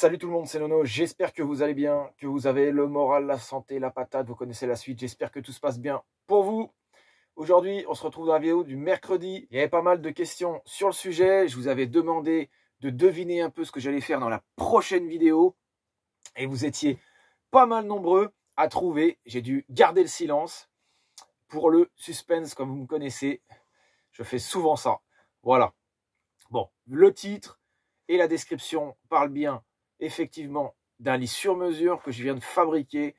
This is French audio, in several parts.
Salut tout le monde, c'est Nono, j'espère que vous allez bien, que vous avez le moral, la santé, la patate, vous connaissez la suite, j'espère que tout se passe bien pour vous. Aujourd'hui, on se retrouve dans la vidéo du mercredi. Il y avait pas mal de questions sur le sujet, je vous avais demandé de deviner un peu ce que j'allais faire dans la prochaine vidéo. Et vous étiez pas mal nombreux à trouver, j'ai dû garder le silence pour le suspense comme vous me connaissez. Je fais souvent ça, voilà. Bon, le titre et la description parlent bien effectivement d'un lit sur mesure que je viens de fabriquer.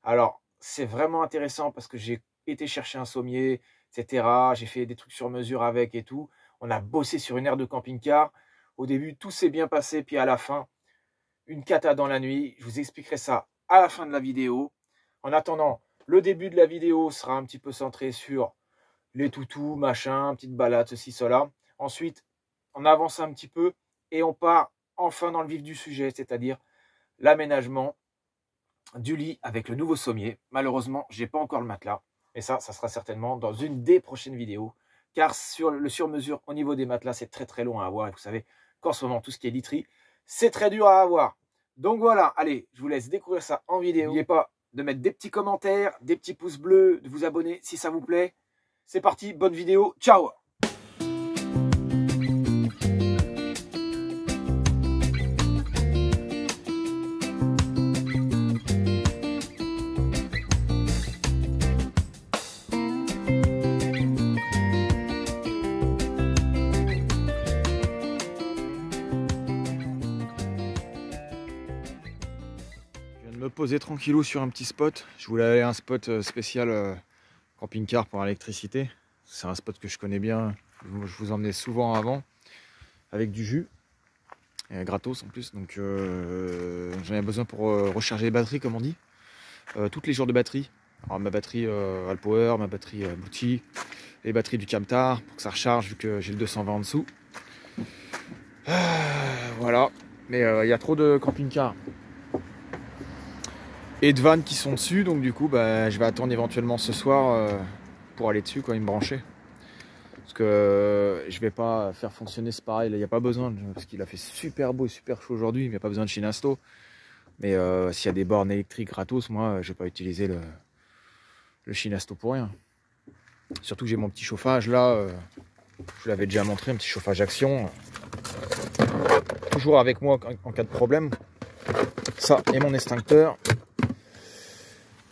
Alors, c'est vraiment intéressant parce que j'ai été chercher un sommier, etc. J'ai fait des trucs sur mesure avec et tout. On a bossé sur une aire de camping-car. Au début, tout s'est bien passé. Puis à la fin, une cata dans la nuit. Je vous expliquerai ça à la fin de la vidéo. En attendant, le début de la vidéo sera un petit peu centré sur les toutous, machin, petite balade, ceci, cela. Ensuite, on avance un petit peu et on part enfin dans le vif du sujet, c'est-à-dire l'aménagement du lit avec le nouveau sommier. Malheureusement, j'ai pas encore le matelas. Et ça sera certainement dans une des prochaines vidéos. Car sur le sur-mesure au niveau des matelas, c'est très très long à avoir. Et vous savez qu'en ce moment, tout ce qui est literie, c'est très dur à avoir. Donc voilà, allez, je vous laisse découvrir ça en vidéo. N'oubliez pas de mettre des petits commentaires, des petits pouces bleus, de vous abonner si ça vous plaît. C'est parti, bonne vidéo, ciao! Me poser tranquillou sur un petit spot. Je voulais aller à un spot spécial camping-car pour l'électricité. C'est un spot que je connais bien. Je vous emmenais souvent avant avec du jus et gratos en plus. Donc j'en ai besoin pour recharger les batteries, comme on dit. Tous les jours de batterie. Alors, ma batterie Alpower, ma batterie Bouti, les batteries du Camtar pour que ça recharge vu que j'ai le 220 en dessous. Voilà. Mais il y a trop de camping-car et de vannes qui sont dessus, donc du coup je vais attendre éventuellement ce soir pour aller dessus quand il me brancher, parce que je vais pas faire fonctionner ce pareil, il n'y a pas besoin, parce qu'il a fait super beau et super chaud aujourd'hui, il n'y a pas besoin de Shinasto, mais s'il y a des bornes électriques gratos, moi je vais pas utiliser le Shinasto pour rien, surtout que j'ai mon petit chauffage là, je vous l'avais déjà montré, un petit chauffage action, toujours avec moi en cas de problème, ça et mon extincteur.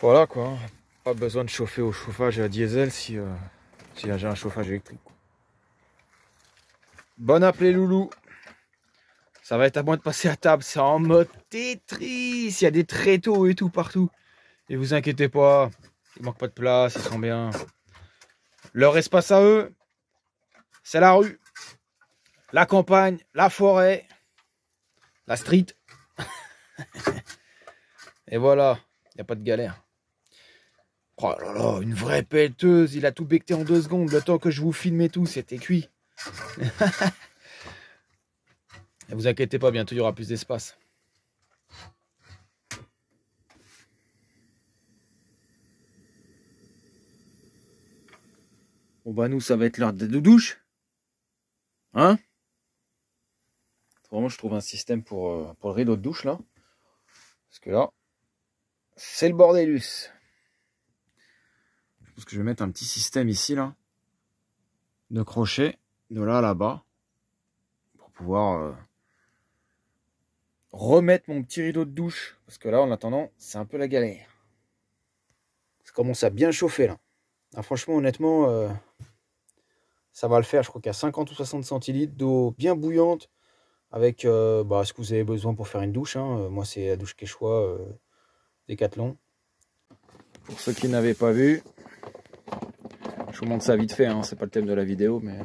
Voilà quoi, pas besoin de chauffer au chauffage à diesel si j'ai un chauffage électrique. Bon appel loulou. Ça va être à moi de passer à table, c'est en mode Tetris. Il y a des tréteaux et tout partout. Et vous inquiétez pas, il manque pas de place, ils sont bien. Leur espace à eux, c'est la rue, la campagne, la forêt, la street. Et voilà, il n'y a pas de galère. Oh là là, une vraie péteuse, il a tout becté en 2 secondes, le temps que je vous filme et tout, c'était cuit. Ne vous inquiétez pas, bientôt il y aura plus d'espace. Bon bah nous ça va être l'heure de douche. Hein? Vraiment je trouve un système pour le rideau de douche là. Parce que là, c'est le bordélus. Je pense que je vais mettre un petit système ici là, de crochet de là à là-bas, pour pouvoir remettre mon petit rideau de douche, parce que là en attendant c'est un peu la galère. Ça commence à bien chauffer là. Ah, franchement honnêtement ça va le faire. Je crois qu'il y a 50 ou 60 centilitres d'eau bien bouillante avec ce que vous avez besoin pour faire une douche, hein. Moi c'est la douche Quechua Décathlon. Pour ceux qui n'avaient pas vu, je vous montre ça vite fait, hein. C'est pas le thème de la vidéo, mais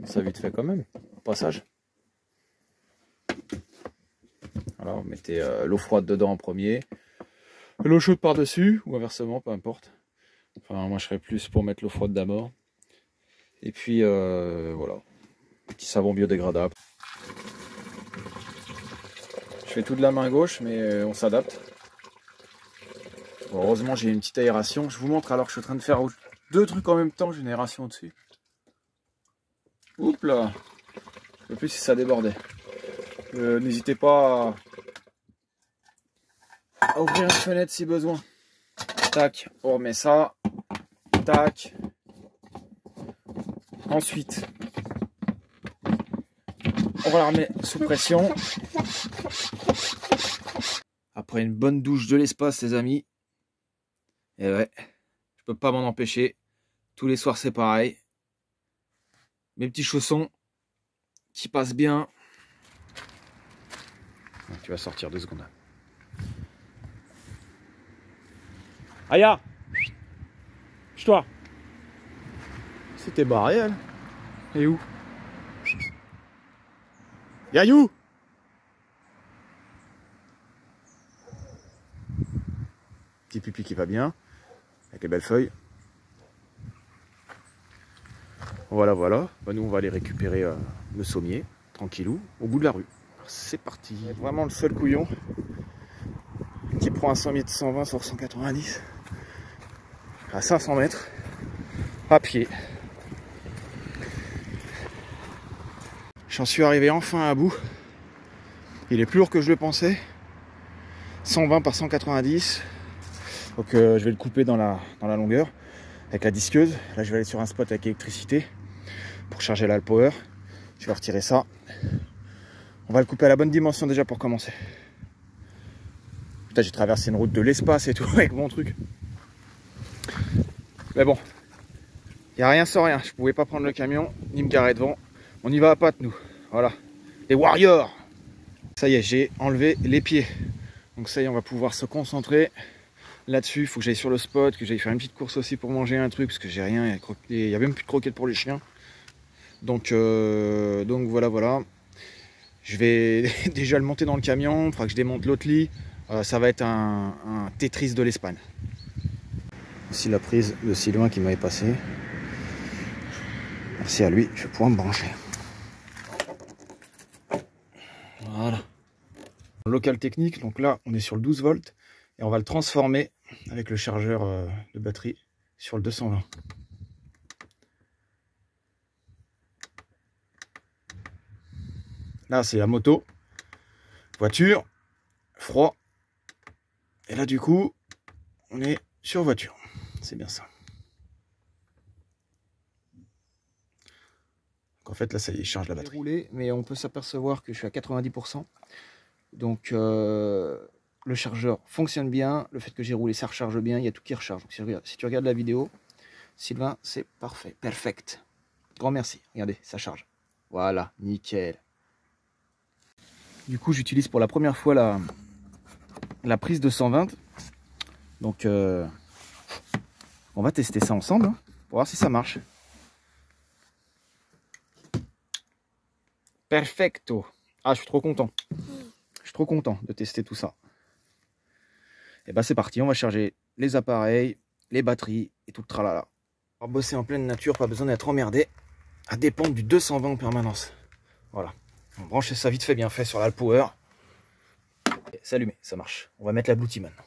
ça vite fait quand même, au passage. Voilà, vous mettez l'eau froide dedans en premier, l'eau chaude par-dessus, ou inversement, peu importe. Enfin, moi je serais plus pour mettre l'eau froide d'abord. Et puis voilà, petit savon biodégradable. Je fais tout de la main gauche, mais on s'adapte. Bon, heureusement j'ai une petite aération. Je vous montre alors que je suis en train de faire 2 trucs en même temps, j'ai une aération au-dessus. Oups là, je ne sais plus si ça débordait. N'hésitez pas à ouvrir une fenêtre si besoin. Tac, on remet ça. Tac. Ensuite, on va la remettre sous pression. Après une bonne douche de l'espace, les amis. Et ouais, je peux pas m'en empêcher. Tous les soirs, c'est pareil. Mes petits chaussons qui passent bien. Tu vas sortir 2 secondes. Aya, bouge-toi. C'était barré, elle. Et où? Yayou. Petit pipi qui va bien. Avec les belles feuilles. Voilà, voilà. Bah, nous, on va aller récupérer le sommier, tranquillou, au bout de la rue. C'est parti. Vraiment le seul couillon qui prend un sommier de 120 sur 190 à 500 mètres à pied. J'en suis arrivé enfin à bout. Il est plus lourd que je le pensais. 120 par 190. Donc je vais le couper dans la longueur avec la disqueuse. Là je vais aller sur un spot avec électricité pour charger la power. Je vais retirer ça. On va le couper à la bonne dimension déjà pour commencer. Putain, j'ai traversé une route de l'espace et tout avec mon truc. Mais bon, il n'y a rien sans rien. Je pouvais pas prendre le camion ni me garer devant. On y va à pattes nous. Voilà. Les warriors. Ça y est, j'ai enlevé les pieds. Donc ça y est, on va pouvoir se concentrer là-dessus. Il faut que j'aille sur le spot, que j'aille faire une petite course aussi pour manger un truc, parce que j'ai rien. Il n'y a même plus de croquettes pour les chiens. Donc voilà, voilà. Je vais déjà le monter dans le camion. Il faudra que je démonte l'autre lit. Ça va être un Tetris de l'Espagne. Ici la prise de Sylvain qui m'avait passé. Merci à lui, je vais pouvoir me brancher. Voilà. Local technique, donc là on est sur le 12 volts et on va le transformer avec le chargeur de batterie sur le 220. Là c'est la moto, voiture, froid. Et là du coup on est sur voiture. C'est bien ça. Donc en fait là ça y est, il charge la batterie. Roulé, mais on peut s'apercevoir que je suis à 90%. Donc le chargeur fonctionne bien. Le fait que j'ai roulé, ça recharge bien. Il y a tout qui recharge. Donc, si tu regardes la vidéo, Sylvain, c'est parfait. Perfect. Grand merci. Regardez, ça charge. Voilà, nickel. Du coup, j'utilise pour la première fois la prise de 120. Donc on va tester ça ensemble hein, pour voir si ça marche. Perfecto. Ah, je suis trop content. Je suis trop content de tester tout ça. Et bah c'est parti, on va charger les appareils, les batteries et tout le tralala. On va bosser en pleine nature, pas besoin d'être emmerdé à dépendre du 220 en permanence. Voilà. On va brancher ça vite fait bien fait sur l'Alpower. C'est allumé, ça marche. On va mettre la Bluetooth maintenant.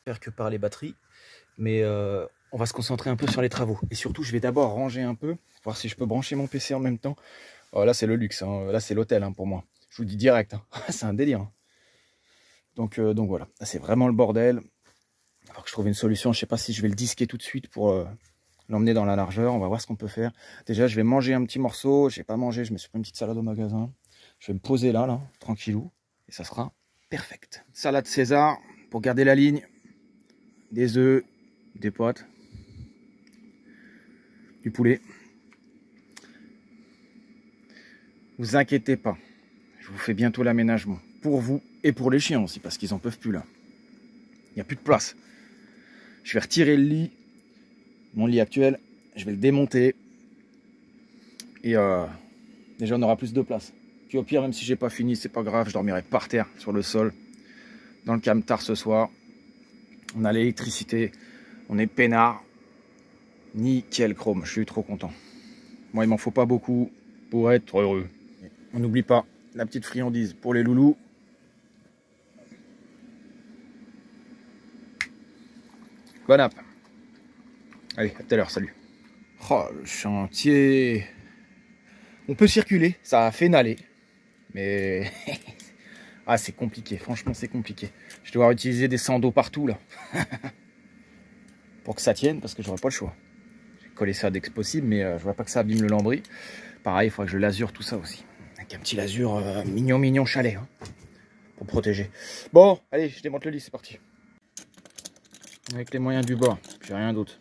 Faire que par les batteries, mais on va se concentrer un peu sur les travaux. Et surtout, je vais d'abord ranger un peu, voir si je peux brancher mon PC en même temps. Oh, là, c'est le luxe, hein. Là, c'est l'hôtel hein, pour moi. Je vous le dis direct, hein. C'est un délire. Hein. Donc voilà, là, c'est vraiment le bordel. Il va falloir que je trouve une solution. Je ne sais pas si je vais le disquer tout de suite pour l'emmener dans la largeur. On va voir ce qu'on peut faire. Déjà, je vais manger un petit morceau. Je n'ai pas mangé, je me suis pris une petite salade au magasin. Je vais me poser là, tranquillou. Et ça sera perfect. Salade César pour garder la ligne. Des œufs, des potes, du poulet. Vous inquiétez pas, je vous fais bientôt l'aménagement. Pour vous et pour les chiens aussi, parce qu'ils en peuvent plus là. Il n'y a plus de place. Je vais retirer le lit, mon lit actuel, je vais le démonter. Et déjà on aura plus de place. Puis au pire, même si j'ai pas fini, c'est pas grave, je dormirai par terre, sur le sol, dans le camtar ce soir. On a l'électricité, on est peinard. Nickel chrome, je suis trop content. Moi, il m'en faut pas beaucoup pour être heureux. On n'oublie pas la petite friandise pour les loulous. Bonne app. Allez, à tout à l'heure, salut. Oh, le chantier. On peut circuler, ça a fait naler. Mais Ah, c'est compliqué, franchement c'est compliqué. Je vais devoir utiliser des sandos partout là. Pour que ça tienne, parce que j'aurai pas le choix. Je vais coller ça dès que possible, mais je vois pas que ça abîme le lambris. Pareil, il faudra que je lasure tout ça aussi. Avec un petit lasure mignon chalet. Hein, pour protéger. Bon, allez, je démonte le lit, c'est parti. Avec les moyens du bord, j'ai rien d'autre.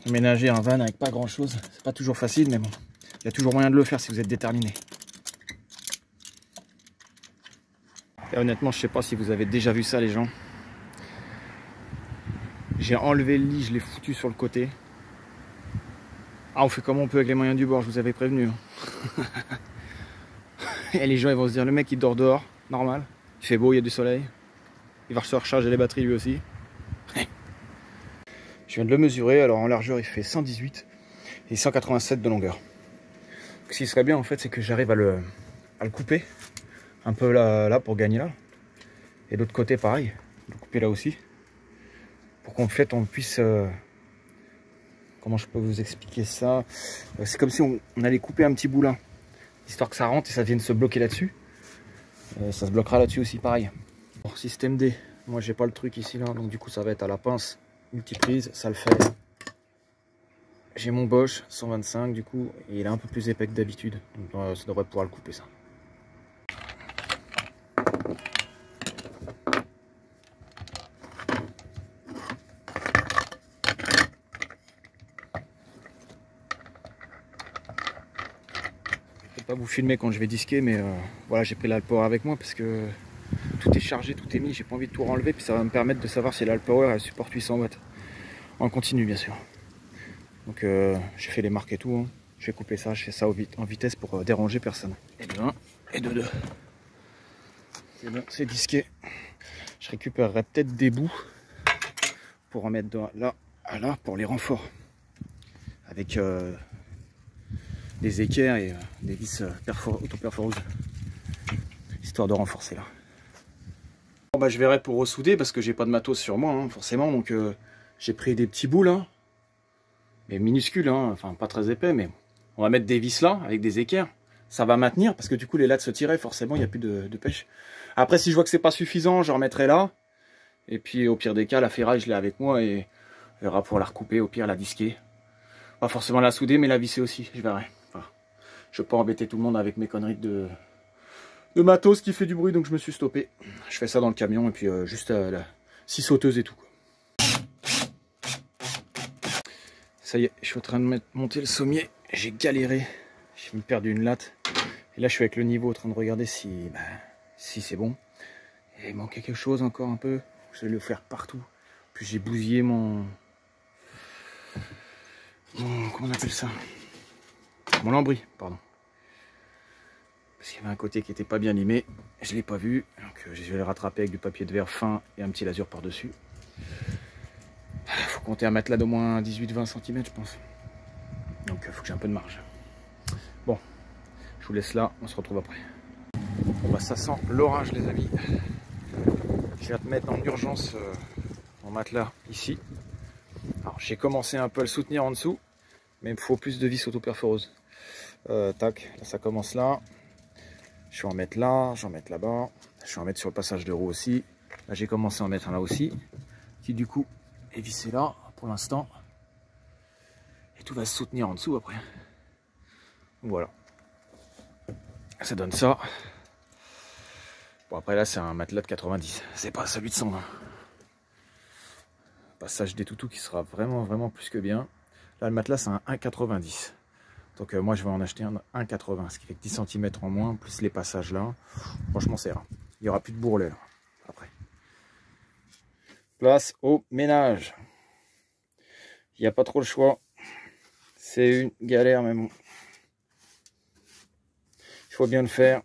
Ménager un van avec pas grand chose, c'est pas toujours facile, mais bon, il y a toujours moyen de le faire si vous êtes déterminé. Et honnêtement, je sais pas si vous avez déjà vu ça, les gens. J'ai enlevé le lit, je l'ai foutu sur le côté. Ah, on fait comme on peut avec les moyens du bord, je vous avais prévenu. Et les gens ils vont se dire, le mec il dort dehors, normal. Il fait beau, il y a du soleil. Il va se recharger les batteries lui aussi. Je viens de le mesurer, alors en largeur il fait 118 et 187 de longueur. Ce qui serait bien en fait, c'est que j'arrive à le couper un peu là pour gagner là. Et de l'autre côté pareil, le couper là aussi. Pour qu'en fait on puisse... comment je peux vous expliquer ça? C'est comme si on allait couper un petit bout là, histoire que ça rentre et ça vienne se bloquer là-dessus. Ça se bloquera là-dessus aussi pareil. Bon, système D, moi j'ai pas le truc ici là, donc du coup ça va être à la pince multiprise, ça le fait. J'ai mon Bosch 125 du coup, et il est un peu plus épais que d'habitude, donc ça devrait pouvoir le couper ça. Je vais pas vous filmer quand je vais disquer, mais voilà, j'ai pris l'Alpower avec moi parce que tout est chargé, tout est mis, j'ai pas envie de tout renlever, puis ça va me permettre de savoir si l'Alpower elle supporte 800 watts. En continu bien sûr. Donc j'ai fait les marques et tout, hein. Je vais couper ça, je fais ça en vitesse pour déranger personne. Et de 1 et de 2. C'est bon, c'est disqué. Je récupérerai peut-être des bouts pour en mettre là à là pour les renforts. Avec des équerres et des vis autoperforeuses. Histoire de renforcer là. Bon, bah, je verrai pour ressouder parce que j'ai pas de matos sur moi, hein, forcément. Donc j'ai pris des petits bouts là. Mais minuscules, hein, enfin pas très épais, mais on va mettre des vis là avec des équerres. Ça va maintenir parce que du coup les lattes se tiraient, forcément il n'y a plus de pêche. Après si je vois que c'est pas suffisant, je remettrai là. Et puis au pire des cas, la ferraille je l'ai avec moi et on verra pour la recouper, au pire la disquer. Pas forcément la souder mais la visser aussi, je verrai. Enfin, je veux pas embêter tout le monde avec mes conneries de matos qui fait du bruit, donc je me suis stoppé. Je fais ça dans le camion et puis juste la scie sauteuse et tout quoi. Ça y est, je suis en train de monter le sommier. J'ai galéré. J'ai perdu une latte. Et là, je suis avec le niveau en train de regarder si c'est bon. Et il manquait quelque chose encore un peu. Je vais le faire partout. Puis j'ai bousillé mon... Comment on appelle ça? Mon lambris, pardon. Parce qu'il y avait un côté qui n'était pas bien limé. Je ne l'ai pas vu. Donc je vais le rattraper avec du papier de verre fin et un petit lasure par-dessus. Faut compter un matelas d'au moins 18-20 cm, je pense. Donc il faut que j'ai un peu de marge. Bon, je vous laisse là, on se retrouve après. Bon bah ça sent l'orage les amis. Je viens de mettre en urgence mon matelas ici. Alors j'ai commencé un peu à le soutenir en dessous, mais il me faut plus de vis autoperforeuses. Tac, là ça commence là. Je vais en mettre là, je vais en mettre là-bas. Je vais en mettre sur le passage de roue aussi. Là j'ai commencé à en mettre un là aussi, qui du coup est vissé là pour l'instant. Et tout va se soutenir en dessous après. Voilà. Ça donne ça. Bon après là c'est un matelas de 90. C'est pas celui de 120. Passage des toutous qui sera vraiment plus que bien. Là le matelas c'est un 1,90. Donc moi je vais en acheter un 1,80. Ce qui fait que 10 cm en moins. Plus les passages là. Franchement c'est rare. Il n'y aura plus de bourrelet là. Après. Place au ménage. Il n'y a pas trop le choix. C'est une galère mais bon. Il faut bien le faire.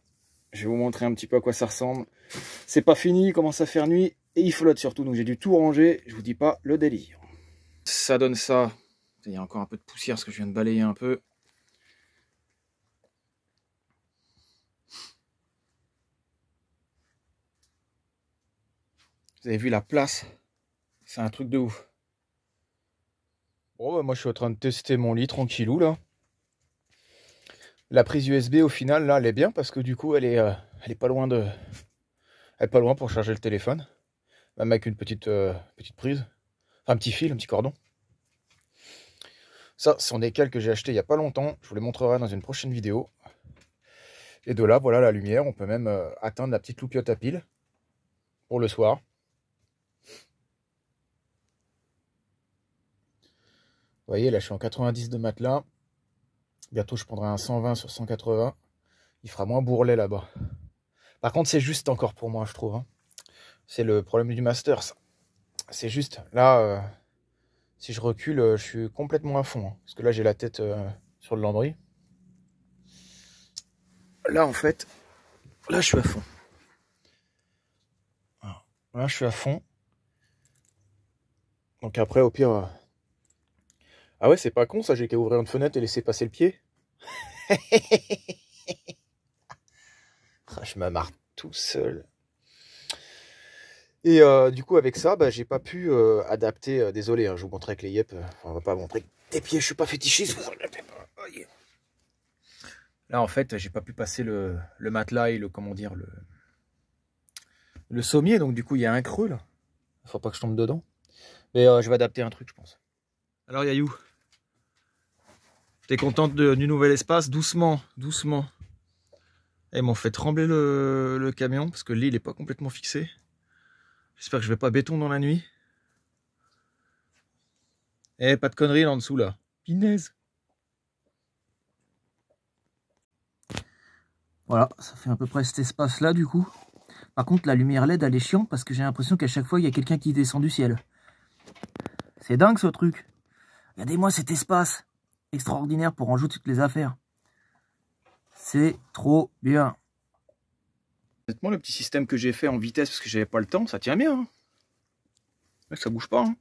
Je vais vous montrer un petit peu à quoi ça ressemble. C'est pas fini, il commence à faire nuit et il flotte surtout. Donc j'ai dû tout ranger. Je vous dis pas le délire. Ça donne ça. Il y a encore un peu de poussière parce que je viens de balayer un peu. Vous avez vu la place C'est un truc de ouf. Bon, bah, moi je suis en train de tester mon lit tranquillou là. La prise USB au final là elle est bien parce que du coup elle est pas loin de. Elle est pas loin pour charger le téléphone. Même avec une petite prise. Enfin, un petit fil, un petit cordon. Ça, ce sont des cales que j'ai acheté il y a pas longtemps. Je vous les montrerai dans une prochaine vidéo. Et de là, voilà la lumière. On peut même atteindre la petite loupiote à pile pour le soir. Vous voyez, là je suis en 90 de matelas. Bientôt je prendrai un 120 sur 180. Il fera moins bourrelet là-bas. Par contre, c'est juste encore pour moi, je trouve. Hein. C'est le problème du master, ça. C'est juste, là, si je recule, je suis complètement à fond. Hein. Parce que là, j'ai la tête sur le lambris. Là, en fait, là, je suis à fond. Là, je suis à fond. Donc après, au pire... Ah ouais, c'est pas con, ça. J'ai qu'à ouvrir une fenêtre et laisser passer le pied. Je me marre tout seul. Et du coup, avec ça, bah, j'ai pas pu adapter. Désolé, hein, je vous montrer avec les yep. On va pas montrer des pieds, je suis pas fétichiste. Là, en fait, j'ai pas pu passer le matelas et le, comment dire, le sommier. Donc, du coup, il y a un creux là. Faut pas que je tombe dedans. Mais je vais adapter un truc, je pense. Alors, Yayou, t'es contente du nouvel espace? Doucement, doucement. Et ils m'ont fait trembler le camion parce que le lit, il est pas complètement fixé. J'espère que je vais pas béton dans la nuit. Eh, pas de conneries là en dessous là. Pinaise. Voilà, ça fait à peu près cet espace là du coup. Par contre, la lumière LED, elle est chiante parce que j'ai l'impression qu'à chaque fois, il y a quelqu'un qui descend du ciel. C'est dingue ce truc. Regardez-moi cet espace extraordinaire pour ranger toutes les affaires. C'est trop bien. Honnêtement, le petit système que j'ai fait en vitesse parce que j'avais pas le temps, ça tient bien. Hein. Ça bouge pas. Hein.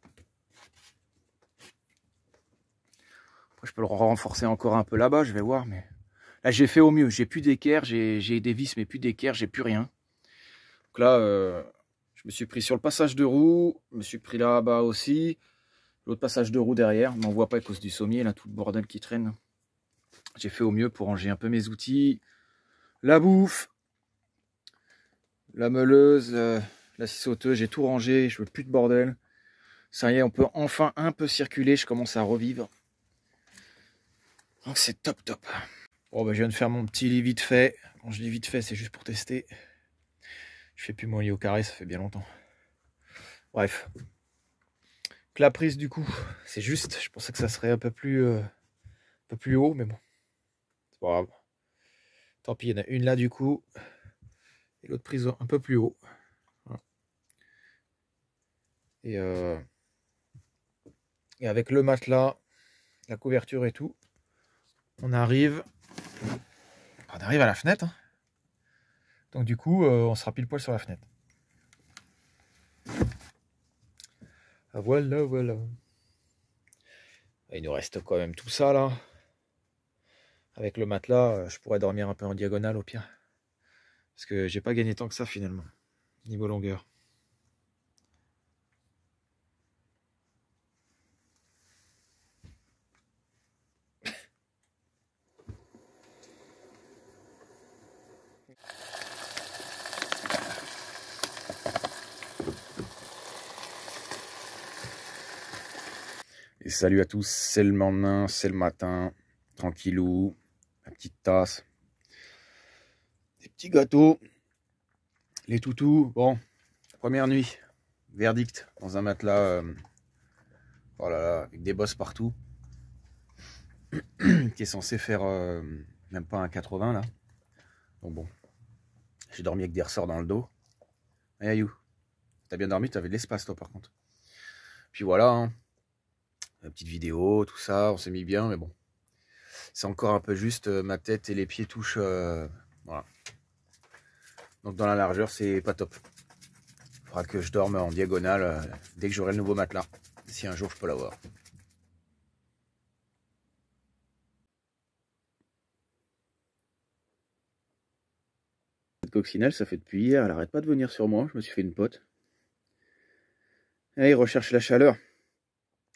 Après, je peux le renforcer encore un peu là-bas, je vais voir. Mais là, j'ai fait au mieux. J'ai plus d'équerre, j'ai des vis, mais plus d'équerre, j'ai plus rien. Donc là, je me suis pris sur le passage de roue, je me suis pris là-bas aussi. L'autre passage de roue derrière, on n'en voit pas à cause du sommier, là, tout le bordel qui traîne. J'ai fait au mieux pour ranger un peu mes outils. La bouffe, la meuleuse, la scie sauteuse, j'ai tout rangé, je veux plus de bordel. Ça y est, on peut enfin un peu circuler, je commence à revivre. Donc c'est top top. Bon bah je viens de faire mon petit lit vite fait. Quand je dis vite fait, c'est juste pour tester. Je fais plus mon lit au carré, ça fait bien longtemps. Bref. La prise du coup, c'est juste, je pensais que ça serait un peu plus haut, mais bon. C'est pas grave. Tant pis, il y en a une là du coup. Et l'autre prise un peu plus haut. Voilà. Et avec le matelas, la couverture et tout, on arrive à la fenêtre. Hein. Donc du coup, on sera pile poil sur la fenêtre. Ah, voilà, voilà. Il nous reste quand même tout ça là. Avec le matelas, je pourrais dormir un peu en diagonale au pire. Parce que j'ai pas gagné tant que ça finalement. Niveau longueur. Et salut à tous, c'est le lendemain, c'est le matin, tranquillou, la petite tasse, des petits gâteaux, les toutous. Bon, première nuit, verdict dans un matelas, oh là là, avec des bosses partout, qui est censé faire même pas un 80 là. Donc bon, j'ai dormi avec des ressorts dans le dos. Hey Ayou, t'as bien dormi, t'avais de l'espace toi par contre. Puis voilà, hein. La petite vidéo, tout ça, on s'est mis bien, mais bon. C'est encore un peu juste, ma tête et les pieds touchent, voilà. Donc dans la largeur, c'est pas top. Il faudra que je dorme en diagonale dès que j'aurai le nouveau matelas, si un jour je peux l'avoir. Cette coccinelle, ça fait depuis hier, elle arrête pas de venir sur moi, je me suis fait une pote. Et il recherche la chaleur.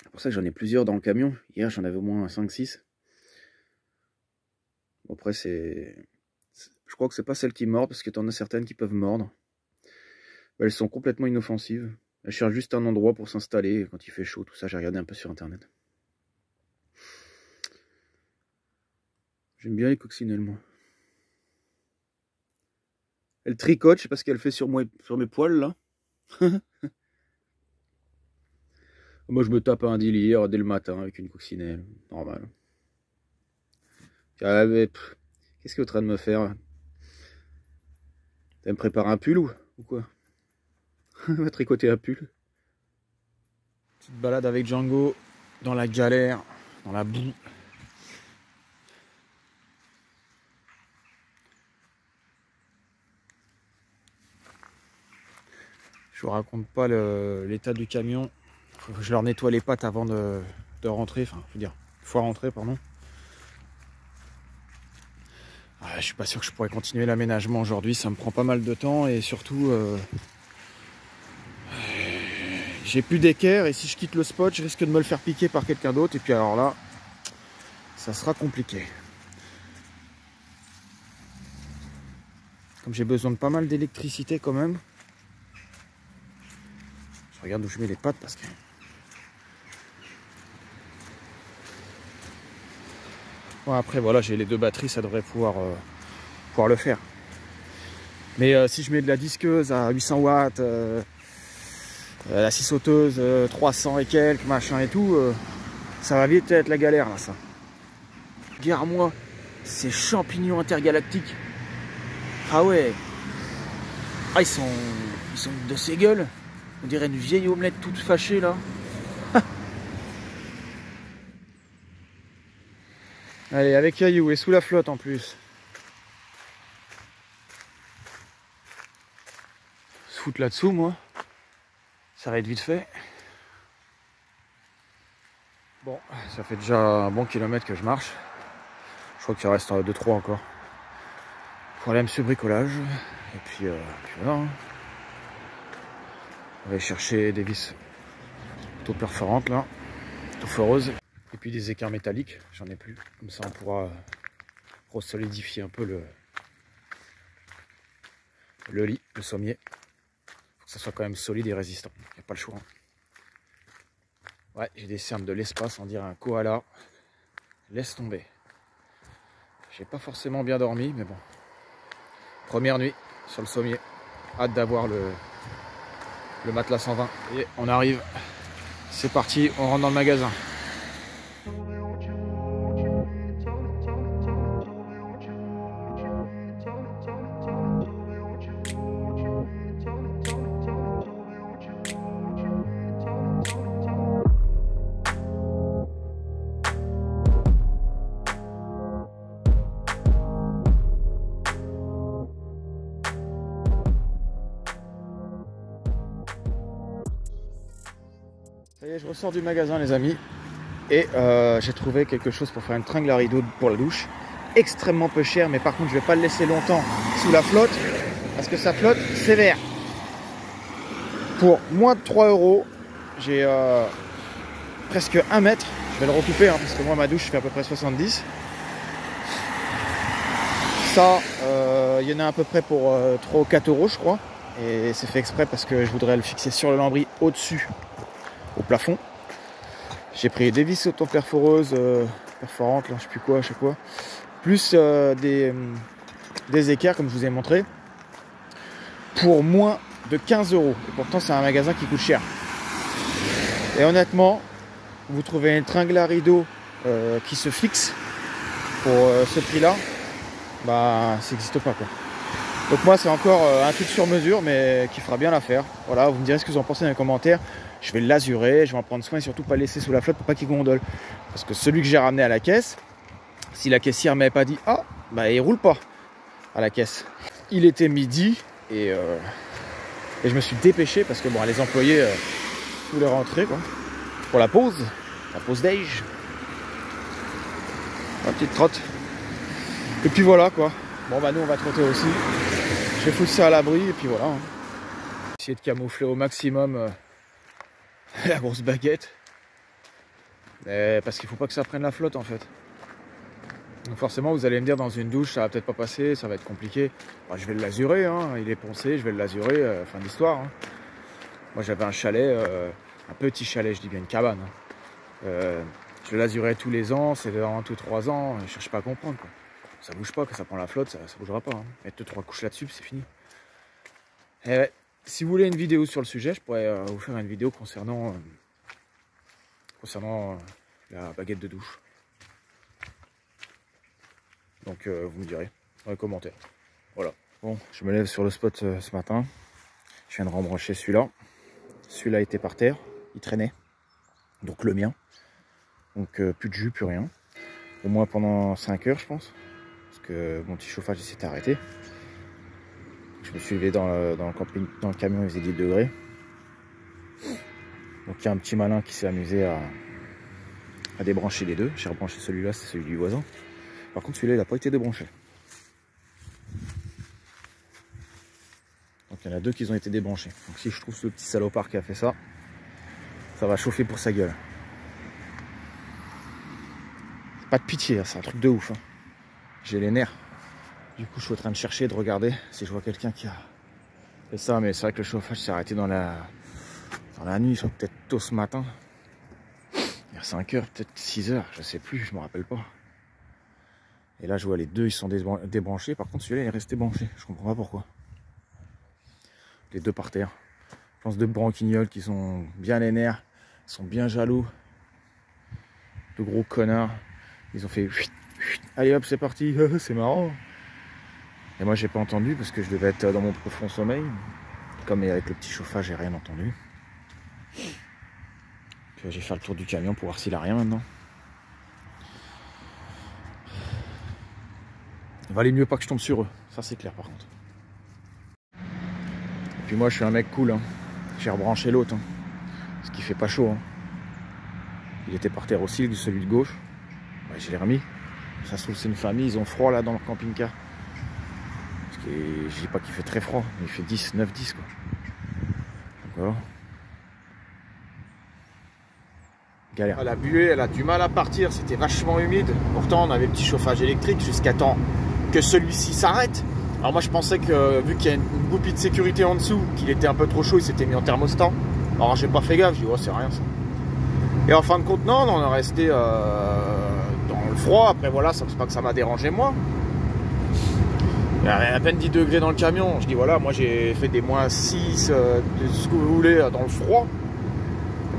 C'est pour ça que j'en ai plusieurs dans le camion. Hier, j'en avais au moins 5-6. Bon, après, je crois que c'est pas celles qui mordent, parce que t'en as certaines qui peuvent mordre. Elles sont complètement inoffensives. Elles cherchent juste un endroit pour s'installer quand il fait chaud. Tout ça, j'ai regardé un peu sur internet. J'aime bien les coccinelles, moi. Elle tricote, je sais pas ce qu'elle fait sur mes poils, là. Moi, je me tape un délire dès le matin avec une coccinelle. Normal. Qu'est-ce que tu es en train de me faire? Tu me préparer un pull ou quoi? On va tricoter un pull. Petite balade avec Django dans la galère, dans la boue. Je vous raconte pas l'état du camion. Faut que je leur nettoie les pattes avant de rentrer. Enfin, je veux dire, il faut rentrer, pardon. Je suis pas sûr que je pourrais continuer l'aménagement aujourd'hui. Ça me prend pas mal de temps et surtout, j'ai plus d'équerre et si je quitte le spot, je risque de me le faire piquer par quelqu'un d'autre. Et puis alors là, ça sera compliqué. Comme j'ai besoin de pas mal d'électricité quand même. Je regarde où je mets les pattes parce que... Bon, après voilà, j'ai les 2 batteries, ça devrait pouvoir le faire. Mais si je mets de la disqueuse à 800 watts, la scie sauteuse 300 et quelques, machin et tout, ça va vite être la galère là, ça. Regarde-moi ces champignons intergalactiques. Ah ouais. Ah, ils sont de ces gueules. On dirait une vieille omelette toute fâchée là. Allez, avec caillou et sous la flotte en plus. Se foutre là-dessous, moi. Ça va être vite fait. Bon, ça fait déjà un bon kilomètre que je marche. Je crois qu'il reste 2-3 encore. Pour aller à ce bricolage. Et puis voilà. On va aller chercher des vis plutôt perforantes là. Plutôt foreuses. Et puis des équerres métalliques. J'en ai plus. Comme ça on pourra resolidifier un peu le lit, le sommier. Faut que ça soit quand même solide et résistant. Il n'y a pas le choix. Ouais, j'ai des cernes de l'espace, on dirait un koala. Laisse tomber. J'ai pas forcément bien dormi, mais bon. Première nuit sur le sommier. Hâte d'avoir le matelas 120. Et on arrive. C'est parti, on rentre dans le magasin. Ça y est, je ressors du magasin les amis et j'ai trouvé quelque chose pour faire une tringle à rideau pour la douche. Extrêmement peu cher, mais par contre je vais pas le laisser longtemps sous la flotte parce que ça flotte sévère. Pour moins de 3 €, j'ai presque 1 mètre. Je vais le recouper hein, parce que moi ma douche fait à peu près 70. Ça, il y en a à peu près pour 3 ou 4 € je crois. Et c'est fait exprès parce que je voudrais le fixer sur le lambris au-dessus, au plafond. J'ai pris des vis auto-perforeuses, perforantes, là, je sais plus quoi, à chaque fois. Plus des équerres, comme je vous ai montré, pour moins de 15 €. Et pourtant, c'est un magasin qui coûte cher. Et honnêtement, vous trouvez une tringle à rideau qui se fixe pour ce prix-là, bah, ça n'existe pas, quoi. Donc moi, c'est encore un truc sur mesure, mais qui fera bien l'affaire. Voilà, vous me direz ce que vous en pensez dans les commentaires. Je vais l'azurer, je vais en prendre soin et surtout pas le laisser sous la flotte pour pas qu'il gondole. Parce que celui que j'ai ramené à la caisse, si la caissière m'avait pas dit « Ah, bah il roule pas à la caisse ». Il était midi et je me suis dépêché parce que bon, les employés voulaient rentrer quoi, pour la pause déj. La petite trotte. Et puis voilà quoi. Bon bah nous on va trotter aussi. Je vais foutre ça à l'abri et puis voilà. Essayer de camoufler au maximum La grosse baguette. Parce qu'il faut pas que ça prenne la flotte en fait. Donc forcément vous allez me dire dans une douche ça va peut-être pas passer, ça va être compliqué. Bah, je vais le lazurer, hein. Il est poncé, je vais le lazurer, fin d'histoire. Hein. Moi j'avais un chalet, un petit chalet, je dis bien une cabane. Hein. Je le lazurais tous les ans, c'est dans tous 3 ans, je cherche pas à comprendre quoi. Ça bouge pas, quand ça prend la flotte, ça bougera pas. Hein. Mettre 2-3 couches là-dessus, c'est fini. Et ouais, si vous voulez une vidéo sur le sujet, je pourrais vous faire une vidéo concernant la baguette de douche. Donc vous me direz dans les commentaires. Voilà. Bon, je me lève sur le spot ce matin. Je viens de rembrancher celui-là. Celui-là était par terre, il traînait. Donc le mien. Donc plus de jus, plus rien. Au moins pendant 5 heures je pense. Parce que mon petit chauffage s'était arrêté. Je me suis levé dans le camion, il faisait 10 degrés. Donc il y a un petit malin qui s'est amusé à débrancher les deux. J'ai rebranché celui-là, c'est celui du voisin. Par contre celui-là il n'a pas été débranché. Donc il y en a 2 qui ont été débranchés. Donc si je trouve ce petit salopard qui a fait ça, ça va chauffer pour sa gueule. Pas de pitié, c'est un truc de ouf. Hein. J'ai les nerfs. Du coup je suis en train de chercher, de regarder si je vois quelqu'un qui a fait ça. Mais c'est vrai que le chauffage s'est arrêté dans la nuit, soit peut-être tôt ce matin. Vers 5 heures, peut-être 6 heures, je sais plus, je me rappelle pas. Et là je vois les 2 ils sont débranchés. Par contre celui-là il est resté branché, je comprends pas pourquoi. Les 2 par terre. Je pense 2 branquignoles qui sont bien les nerfs, ils sont bien jaloux. De gros connards. Ils ont fait allez hop c'est parti, c'est marrant. Et moi j'ai pas entendu parce que je devais être dans mon profond sommeil. Comme avec le petit chauffage j'ai rien entendu. J'ai fait le tour du camion pour voir s'il a rien maintenant. Il valait mieux pas que je tombe sur eux, ça c'est clair par contre. Et puis moi je suis un mec cool, hein. J'ai rebranché l'autre, hein. Parce qu'il fait pas chaud. Hein. Il était par terre aussi, celui de gauche. Ouais, je l'ai remis. Ça se trouve c'est une famille, ils ont froid là dans leur camping-car. Parce que je dis pas qu'il fait très froid, mais il fait 10, 9, 10 quoi. Donc voilà. Galère. La buée, elle a du mal à partir, c'était vachement humide. Pourtant on avait le petit chauffage électrique jusqu'à temps que celui-ci s'arrête. Alors moi je pensais que vu qu'il y a une goupille de sécurité en dessous, qu'il était un peu trop chaud, il s'était mis en thermostat. Alors j'ai pas fait gaffe, j'ai dit oh c'est rien ça. Et en fin de compte non, on est resté dans le froid. Après voilà, c'est pas que ça m'a dérangé moi. Il y avait à peine 10 degrés dans le camion. Je dis voilà, moi j'ai fait des moins 6, de ce que vous voulez, dans le froid.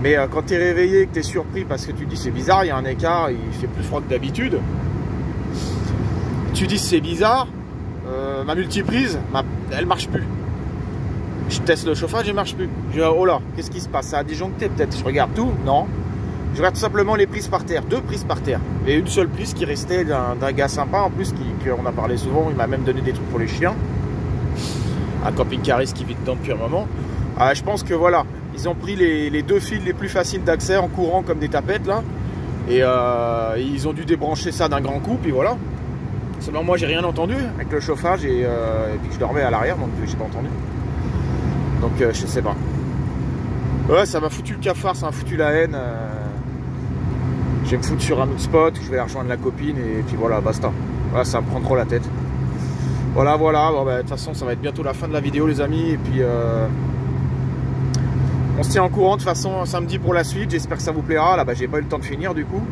Mais quand tu es réveillé, que tu es surpris parce que tu dis c'est bizarre, il y a un écart, il fait plus froid que d'habitude. Tu dis c'est bizarre, ma multiprise, elle marche plus. Je teste le chauffage, il marche plus. Je dis oh là, qu'est-ce qui se passe? Ça a disjoncté peut-être. Je regarde tout, non. Je regarde tout simplement les prises par terre, 2 prises par terre. Et une seule prise qui restait d'un gars sympa en plus, qu'on a parlé souvent, il m'a même donné des trucs pour les chiens. Un camping-cariste qui vit dedans depuis un moment. Je pense que voilà, ils ont pris les 2 fils les plus faciles d'accès en courant comme des tapettes là. Et ils ont dû débrancher ça d'un grand coup, puis voilà. Seulement moi j'ai rien entendu avec le chauffage et puis je dormais à l'arrière donc j'ai pas entendu. Donc je sais pas. Ouais, ça m'a foutu le cafard, ça m'a foutu la haine. Je vais me foutre sur un autre spot, je vais aller rejoindre la copine et puis voilà, basta. Voilà, ça me prend trop la tête. Voilà, voilà. Bon, bah, de toute façon, ça va être bientôt la fin de la vidéo, les amis. Et puis, on se tient en courant de toute façon samedi pour la suite. J'espère que ça vous plaira. Là, bah, j'ai pas eu le temps de finir du coup.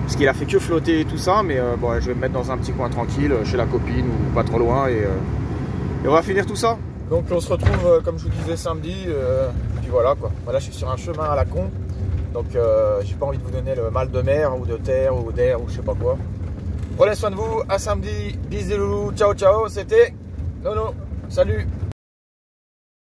Parce qu'il a fait que flotter et tout ça. Mais bon, je vais me mettre dans un petit coin tranquille, chez la copine ou pas trop loin. Et on va finir tout ça. Donc, on se retrouve, comme je vous disais, samedi. Puis voilà, quoi. Voilà, je suis sur un chemin à la con. Donc, j'ai pas envie de vous donner le mal de mer ou de terre ou d'air ou je sais pas quoi. Prenez soin de vous. À samedi. Bisous, ciao, ciao. C'était Nono. Salut.